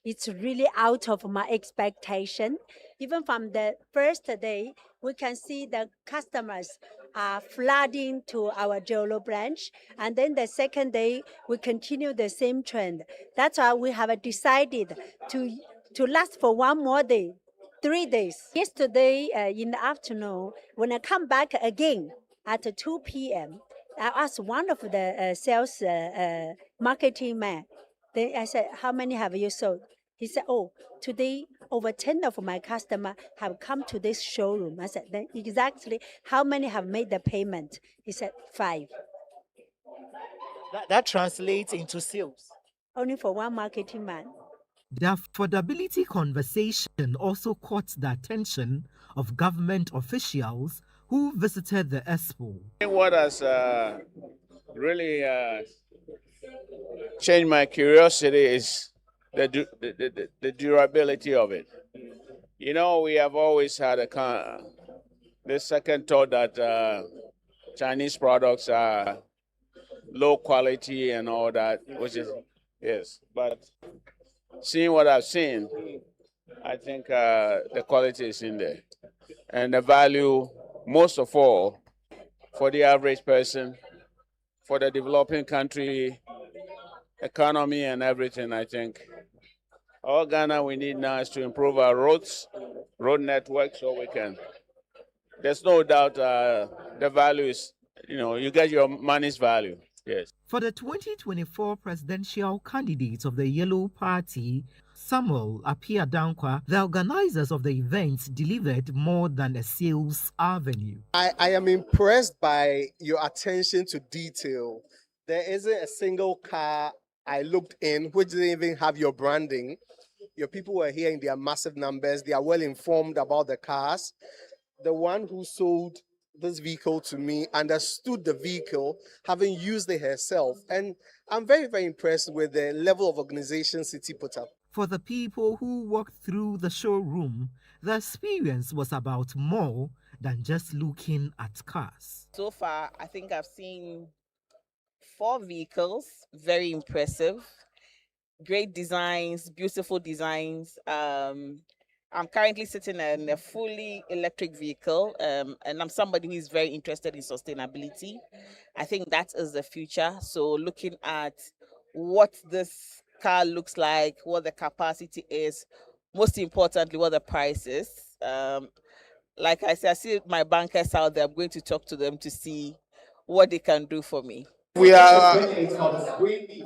Speaker 13: It's really out of my expectation. Even from the first day, we can see the customers are flooding to our Jolo branch. And then the second day, we continue the same trend. That's why we have decided to last for one more day, 3 days. Yesterday in the afternoon, when I come back again at 2 p.m., I asked one of the sales marketing man. Then I said, how many have you sold? He said, oh, today over 10 of my customers have come to this showroom. I said, then exactly how many have made the payment? He said, 5.
Speaker 12: That translates into sales.
Speaker 13: Only for one marketing man.
Speaker 12: The affordability conversation also caught the attention of government officials who visited the expo.
Speaker 14: What has really changed my curiosity is the durability of it. You know, we have always had the second thought that Chinese products are low quality and all that, which is, yes. But seeing what I've seen, I think the quality is in there. And the value, most of all, for the average person, for the developing country, economy and everything, I think. All Ghana we need now is to improve our road network, so we can. There's no doubt the value is, you get your money's value. Yes.
Speaker 12: For the 2024 presidential candidates of the Yellow Party, Samuel Appiah Dankwa, the organizers of the event delivered more than a sales avenue.
Speaker 2: I am impressed by your attention to detail. There isn't a single car I looked in which didn't even have your branding. Your people were here in their massive numbers. They are well informed about the cars. The one who sold this vehicle to me understood the vehicle, having used it herself. And I'm very, very impressed with the level of organization City put up.
Speaker 12: For the people who walked through the showroom, the experience was about more than just looking at cars.
Speaker 3: So far, I think I've seen 4 vehicles, very impressive, great designs, beautiful designs. I'm currently sitting in a fully electric vehicle, and I'm somebody who is very interested in sustainability. I think that is the future. So looking at what this car looks like, what the capacity is, most importantly, what the price is. Like I said, I see my bankers out there. I'm going to talk to them to see what they can do for me.
Speaker 4: We are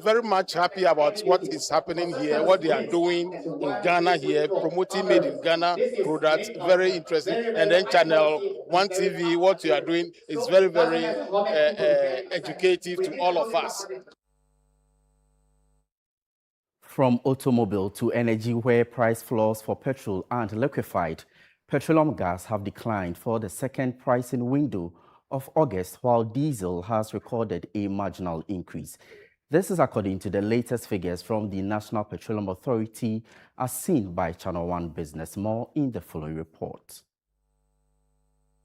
Speaker 4: very much happy about what is happening here, what they are doing in Ghana here, promoting made in Ghana products, very interesting. And then Channel 1 TV, what you are doing is very, very educative to all of us.
Speaker 11: From automobile to energy, where price floors for petrol and liquefied petroleum gas have declined for the second pricing window of August, while diesel has recorded a marginal increase. This is according to the latest figures from the National Petroleum Authority, as seen by Channel 1 Business. More in the following report.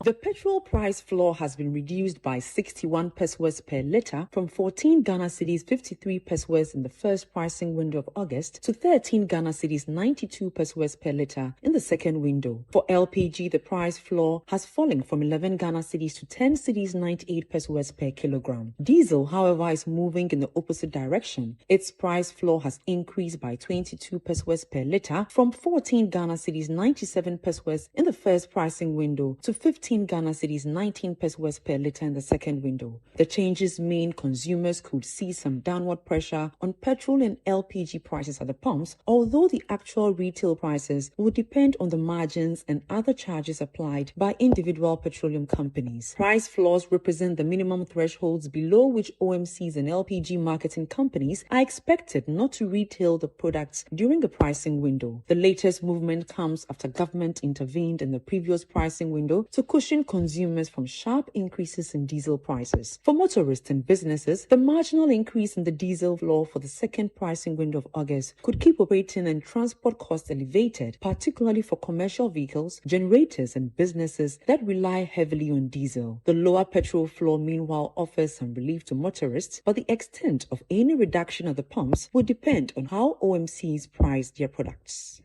Speaker 5: The petrol price floor has been reduced by 61 pesos per litre from 14 Ghana cedis 53 pesos in the first pricing window of August to 13 Ghana cedis 92 pesos per litre in the second window. For LPG, the price floor has fallen from 11 Ghana cedis to 10 cedis 98 pesos per kilogram. Diesel, however, is moving in the opposite direction. Its price floor has increased by 22 pesos per litre from 14 Ghana cedis 97 pesos in the first pricing window to 15 Ghana cedis 19 pesos per litre in the second window. The changes mean consumers could see some downward pressure on petrol and LPG prices at the pumps, although the actual retail prices will depend on the margins and other charges applied by individual petroleum companies. Price floors represent the minimum thresholds below which OMCs and LPG marketing companies are expected not to retail the products during the pricing window. The latest movement comes after government intervened in the previous pricing window to cushion consumers from sharp increases in diesel prices. For motorists and businesses, the marginal increase in the diesel floor for the second pricing window of August could keep operating and transport costs elevated, particularly for commercial vehicles, generators, and businesses that rely heavily on diesel. The lower petrol floor, meanwhile, offers some relief to motorists, but the extent of any reduction at the pumps will depend on how OMCs price their products.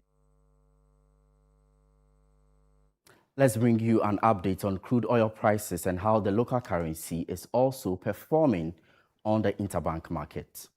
Speaker 11: Let's bring you an update on crude oil prices and how the local currency is also performing on the interbank market.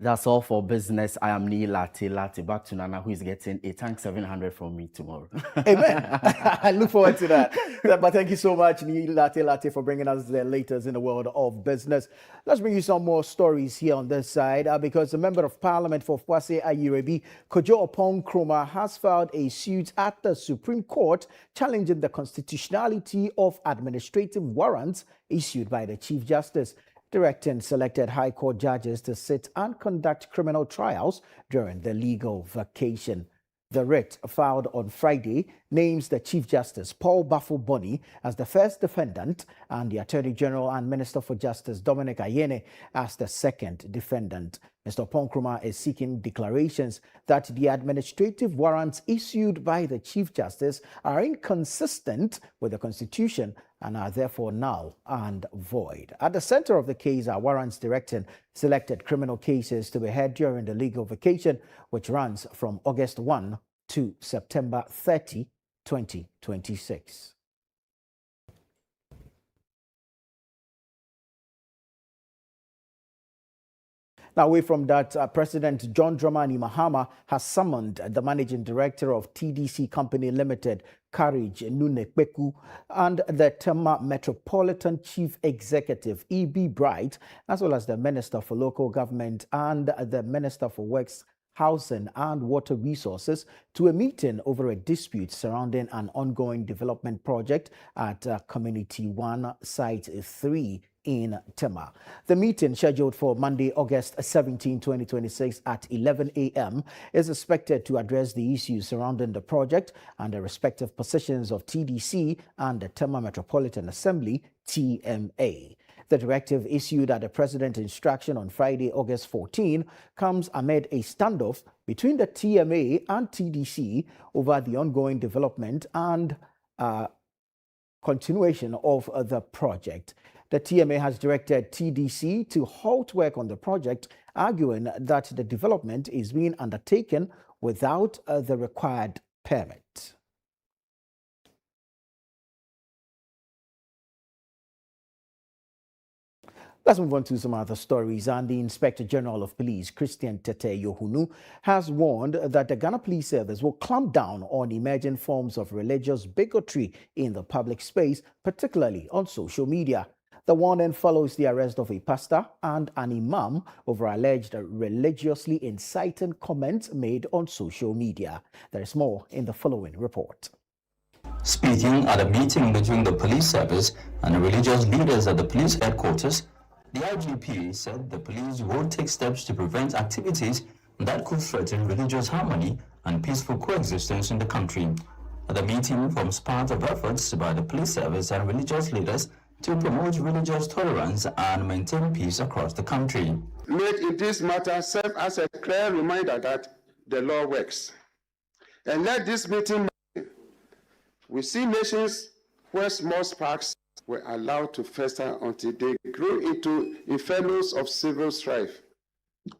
Speaker 11: That's all for business. I am Neil Latte. Back to Nana, who is getting a tank 700 from me tomorrow.
Speaker 1: Amen. I look forward to that. But thank you so much, Neil Latte, for bringing us the latest in the world of business. Let's bring you some more stories here on this side because the Member of Parliament for Kwase Ayirebi, Kojo Opon Kroma, has filed a suit at the Supreme Court challenging the constitutionality of administrative warrants issued by the Chief Justice, directing selected High Court judges to sit and conduct criminal trials during the legal vacation. The writ, filed on Friday, names the Chief Justice, Paul Bafo-Boni, as the first defendant and the Attorney General and Minister for Justice, Dominic Ayene, as the second defendant. Mr. Ponkroma is seeking declarations that the administrative warrants issued by the Chief Justice are inconsistent with the Constitution and are therefore null and void. At the center of the case are warrants directing selected criminal cases to be heard during the legal vacation, which runs from August 1 to September 30, 2026. Now, away from that, President John Dramani Mahama has summoned the managing director of TDC Company Limited, Courage Nunekbeku, and the Tema Metropolitan Chief Executive, E.B. Bright, as well as the Minister for Local Government and the Minister for Works, Housing and Water Resources to a meeting over a dispute surrounding an ongoing development project at Community 1, Site 3 in Tema. The meeting, scheduled for Monday, August 17, 2026 at 11 a.m., is expected to address the issues surrounding the project and the respective positions of TDC and the Tema Metropolitan Assembly, TMA. The directive issued at the President's instruction on Friday, August 14, comes amid a standoff between the TMA and TDC over the ongoing development and continuation of the project. The TMA has directed TDC to halt work on the project, arguing that the development is being undertaken without the required permit. Let's move on to some other stories. And the Inspector General of Police, Christian Tete Yohunu, has warned that the Ghana Police Service will clamp down on emerging forms of religious bigotry in the public space, particularly on social media. The warning follows the arrest of a pastor and an imam over alleged religiously inciting comments made on social media. There is more in the following report.
Speaker 15: Speaking at a meeting between the police service and the religious leaders at the police headquarters, the IGP said the police will take steps to prevent activities that could threaten religious harmony and peaceful coexistence in the country. The meeting forms part of efforts by the police service and religious leaders to promote religious tolerance and maintain peace across the country.
Speaker 16: Let in this matter serve as a clear reminder that the law works. And let this meeting, we see nations where small sparks were allowed to fester until they grew into infernos of civil strife,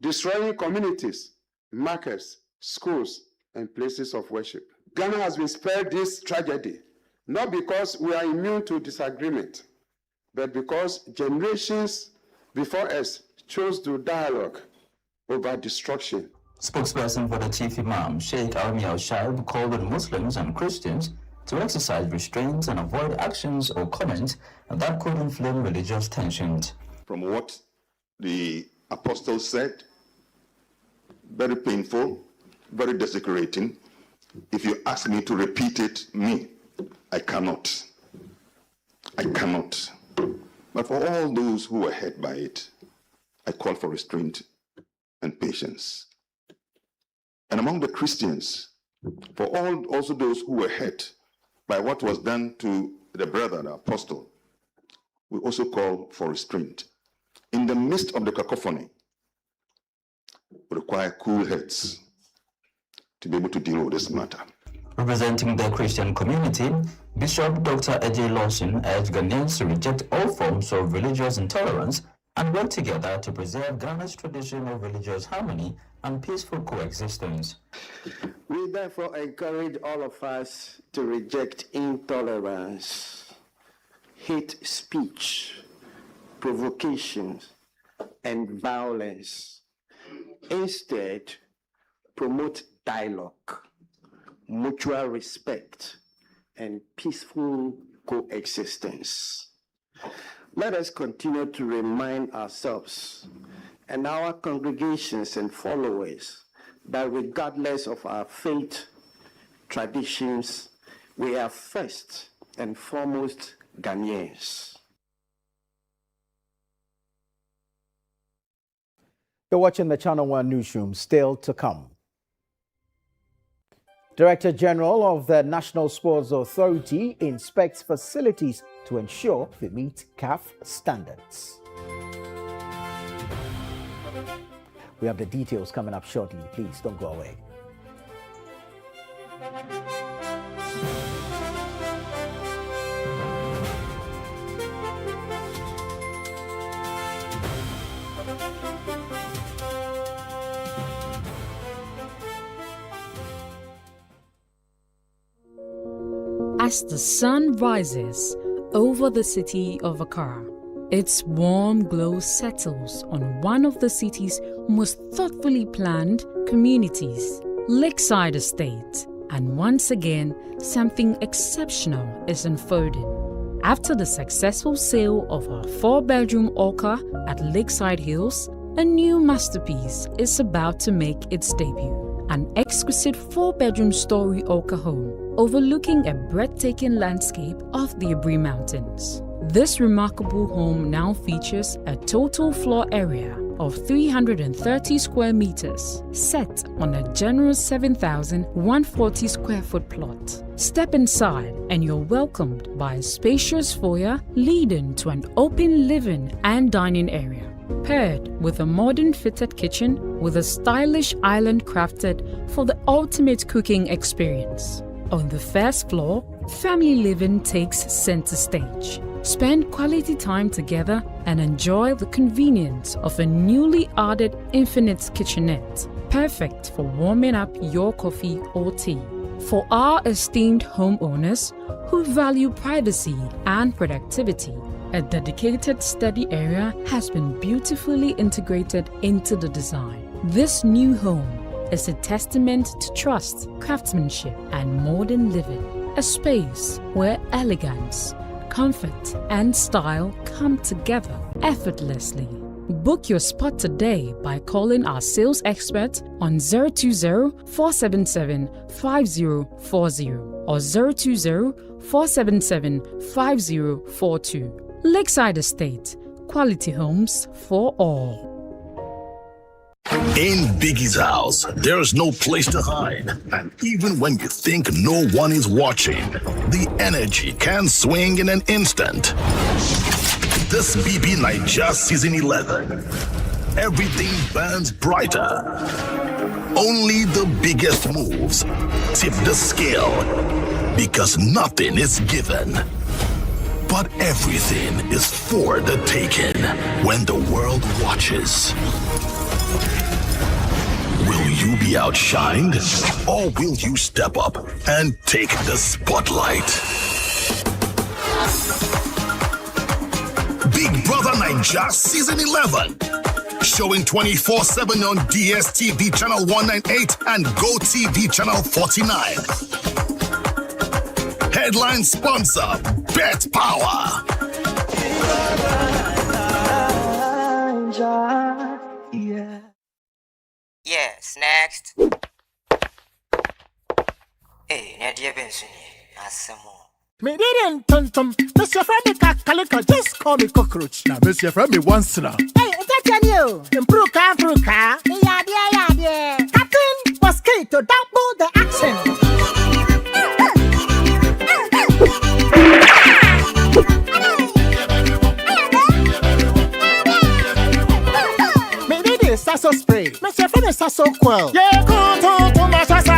Speaker 16: destroying communities, markets, schools, and places of worship. Ghana has been spared this tragedy, not because we are immune to disagreement, but because generations before us chose to dialogue over destruction.
Speaker 15: Spokesperson for the Chief Imam, Sheikh Almi Al-Shaib, called on Muslims and Christians to exercise restraint and avoid actions or comments that could inflame religious tensions.
Speaker 17: From what the apostle said, very painful, very desecrating. If you ask me to repeat it, I cannot. I cannot. But for all those who were hurt by it, I call for restraint and patience. And among the Christians, for all also those who were hurt by what was done to the brother, the apostle, we also call for restraint. In the midst of the cacophony, we require cool heads to be able to deal with this matter.
Speaker 15: Representing the Christian community, Bishop Dr. A.J. Lawson urged Ghanaians to reject all forms of religious intolerance and work together to preserve Ghana's tradition of religious harmony and peaceful coexistence.
Speaker 18: We therefore encourage all of us to reject intolerance, hate speech, provocations, and violence. Instead, promote dialogue, mutual respect, and peaceful coexistence. Let us continue to remind ourselves and our congregations and followers that regardless of our faith, traditions, we are first and foremost Ghanaians.
Speaker 1: You're watching the Channel One Newsroom, still to come. Director General of the National Sports Authority inspects facilities to ensure they meet CAF standards. We have the details coming up shortly. Please don't go away.
Speaker 19: As the sun rises over the city of Accra, its warm glow settles on one of the city's most thoughtfully planned communities, Lakeside Estate, and once again, something exceptional is unfolding. After the successful sale of our 4-bedroom Orca at Lakeside Hills, a new masterpiece is about to make its debut. An exquisite 4-bedroom story Orca home overlooking a breathtaking landscape of the Abri Mountains. This remarkable home now features a total floor area of 330 square meters, set on a generous 7,140 square foot plot. Step inside and you're welcomed by a spacious foyer leading to an open living and dining area, paired with a modern fitted kitchen with a stylish island crafted for the ultimate cooking experience. On the first floor, family living takes center stage. Spend quality time together and enjoy the convenience of a newly added infinite kitchenette, perfect for warming up your coffee or tea. For our esteemed homeowners who value privacy and productivity, a dedicated study area has been beautifully integrated into the design. This new home is a testament to trust, craftsmanship, and modern living. A space where elegance, comfort, and style come together effortlessly. Book your spot today by calling our sales expert on 020-477-5040 or 020-477-5042. Lakeside Estate, quality homes for all.
Speaker 20: In Biggie's house, there's no place to hide. And even when you think no one is watching, the energy can swing in an instant. This BB Niger Season 11, everything burns brighter. Only the biggest moves tip the scale, because nothing is given, but everything is for the taking when the world watches. Will you be outshined, or will you step up and take the spotlight? Big Brother Niger Season 11, showing 24/7 on DSTV Channel 198 and GoTV Channel 49. Headline sponsor, Bet Power.
Speaker 21: Yes, next. Hey, Nadia Benson, some more.
Speaker 22: Me didn't tum. Miss your friend Kalika, just call me cockroach. Now, miss your friend me once now.
Speaker 23: Hey, is that you?
Speaker 22: Improve car.
Speaker 23: Yeah. Captain Mosquito, double the action.
Speaker 22: Maybe this Sasso spray. Miss your friend is Sasso Quell.
Speaker 23: Yeah, go to my Sasso.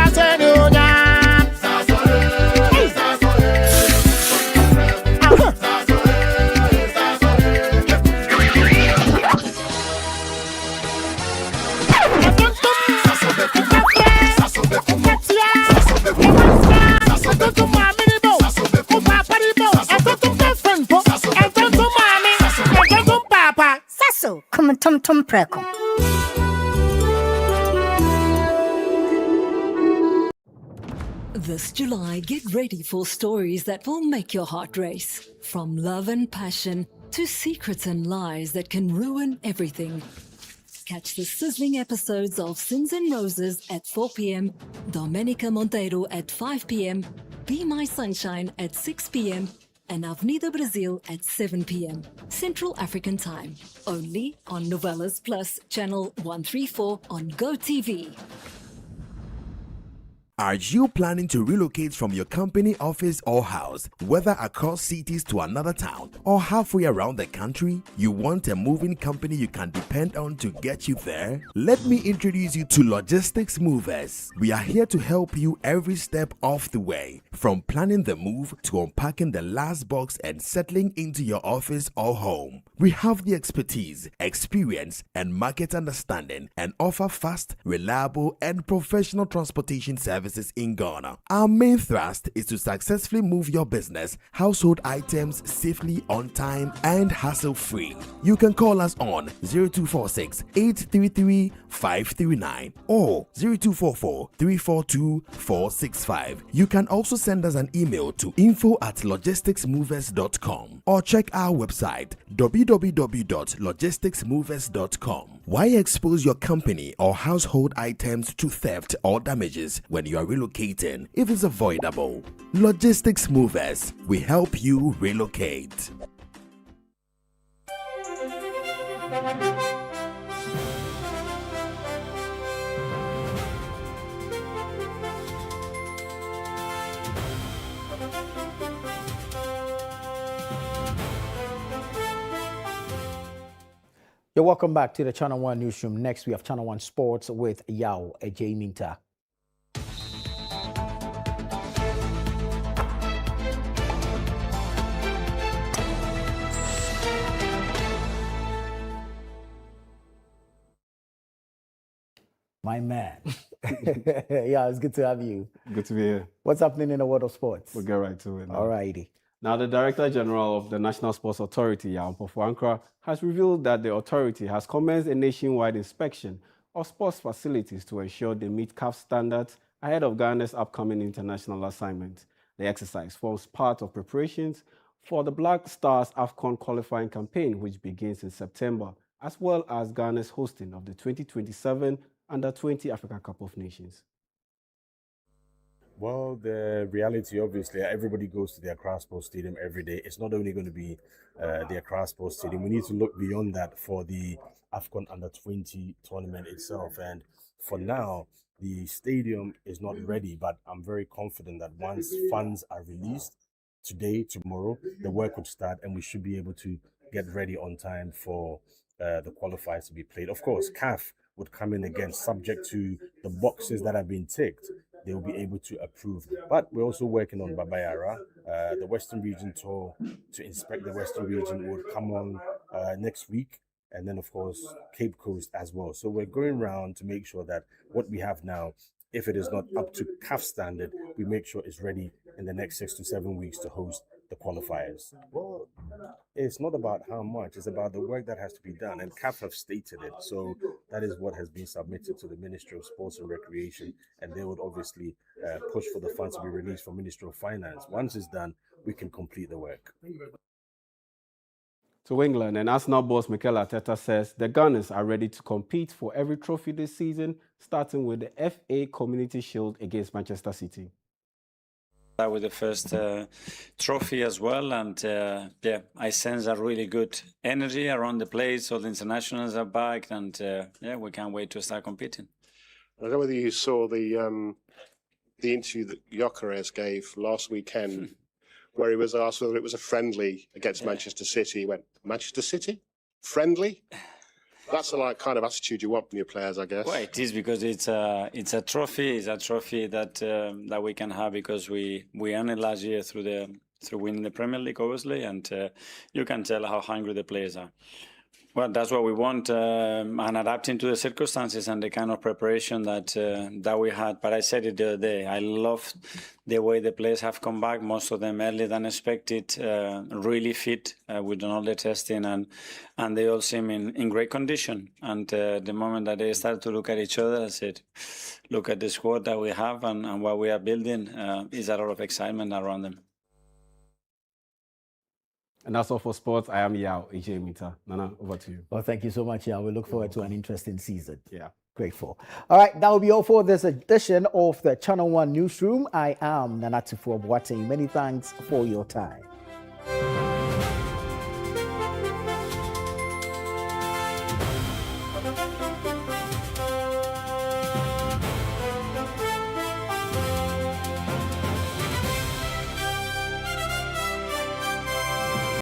Speaker 23: Come tum preko.
Speaker 6: This July, get ready for stories that will make your heart race. From love and passion to secrets and lies that can ruin everything. Catch the sizzling episodes of Sins and Roses at 4 p.m, Domenica Monteiro at 5 p.m, Be My Sunshine at 6 p.m, and Avenida Brazil at 7 p.m, Central African Time. Only on Novelas Plus, Channel 134 on GoTV.
Speaker 7: Are you planning to relocate from your company, office, or house, whether across cities to another town or halfway around the country? You want a moving company you can depend on to get you there? Let me introduce you to Logistics Movers. We are here to help you every step of the way, from planning the move to unpacking the last box and settling into your office or home. We have the expertise, experience, and market understanding and offer fast, reliable, and professional transportation services in Ghana. Our main thrust is to successfully move your business, household items safely, on time, and hassle-free. You can call us on 0246 833 539 or 0244 342 465. You can also send us an email to info@logisticsmovers.com or check our website www.logisticsmovers.com. Why expose your company or household items to theft or damages when you are relocating if it's avoidable? Logistics Movers, we help you relocate.
Speaker 1: You're welcome back to the Channel 1 Newsroom. Next, we have Channel 1 Sports with Yao Ejeminta. My man. Yeah, it's good to have you.
Speaker 9: Good to be here.
Speaker 1: What's happening in the world of sports?
Speaker 9: We'll get right to it now.
Speaker 1: All righty.
Speaker 9: Now, the Director General of the National Sports Authority, Yao Ankra, has revealed that the authority has commenced a nationwide inspection of sports facilities to ensure they meet CAF standards ahead of Ghana's upcoming international assignment. The exercise forms part of preparations for the Black Stars AFCON qualifying campaign, which begins in September, as well as Ghana's hosting of the 2027 Under-20 Africa Cup of Nations.
Speaker 24: Well, the reality, obviously, everybody goes to the Accra Sports Stadium every day. It's not only going to be the Accra Sports Stadium. We need to look beyond that for the AFCON Under-20 tournament itself. And for now, the stadium is not ready, but I'm very confident that once funds are released today, tomorrow, the work would start and we should be able to get ready on time for the qualifiers to be played. Of course, CAF would come in again, subject to the boxes that have been ticked. They will be able to approve. But we're also working on Babayara. The Western Region tour to inspect the Western Region would come on next week. And then, of course, Cape Coast as well. So we're going around to make sure that what we have now, if it is not up to CAF standard, we make sure it's ready in the next 6 to 7 weeks to host the qualifiers. Well, it's not about how much, it's about the work that has to be done. And CAF have stated it. So that is what has been submitted to the Ministry of Sports and Recreation. And they would obviously push for the funds to be released from Ministry of Finance. Once it's done, we can complete the work.
Speaker 9: To England, and Arsenal boss Mikel Arteta says the Gunners are ready to compete for every trophy this season, starting with the FA Community Shield against Manchester City.
Speaker 25: With the first trophy as well, and yeah, I sense a really good energy around the place. All the internationals are back, and yeah, we can't wait to start competing.
Speaker 26: I don't know whether you saw the interview that Gyökeres gave last weekend, where he was asked whether it was a friendly against Manchester City. He went, Manchester City? Friendly? That's the kind of attitude you want from your players, I guess.
Speaker 25: Well, it is, because it's a trophy. It's a trophy that that we can have because we earned it last year through winning the Premier League, obviously, and you can tell how hungry the players are. Well, that's what we want, and adapting to the circumstances and the kind of preparation that that we had. But I said it the other day, I love the way the players have come back, most of them earlier than expected, really fit. We've done all the testing, and they all seem in great condition. And the moment that they started to look at each other, I said, look at the squad that we have and what we are building, is a lot of excitement around them.
Speaker 9: And that's all for sports. I am Yao Ejemita. Nana, over to you.
Speaker 1: Well, thank you so much, Yao. We look forward to an interesting season.
Speaker 9: Yeah.
Speaker 1: Grateful. All right, that will be all for this edition of the Channel One Newsroom. I am Nana Tifo Boateng. Many thanks for your time.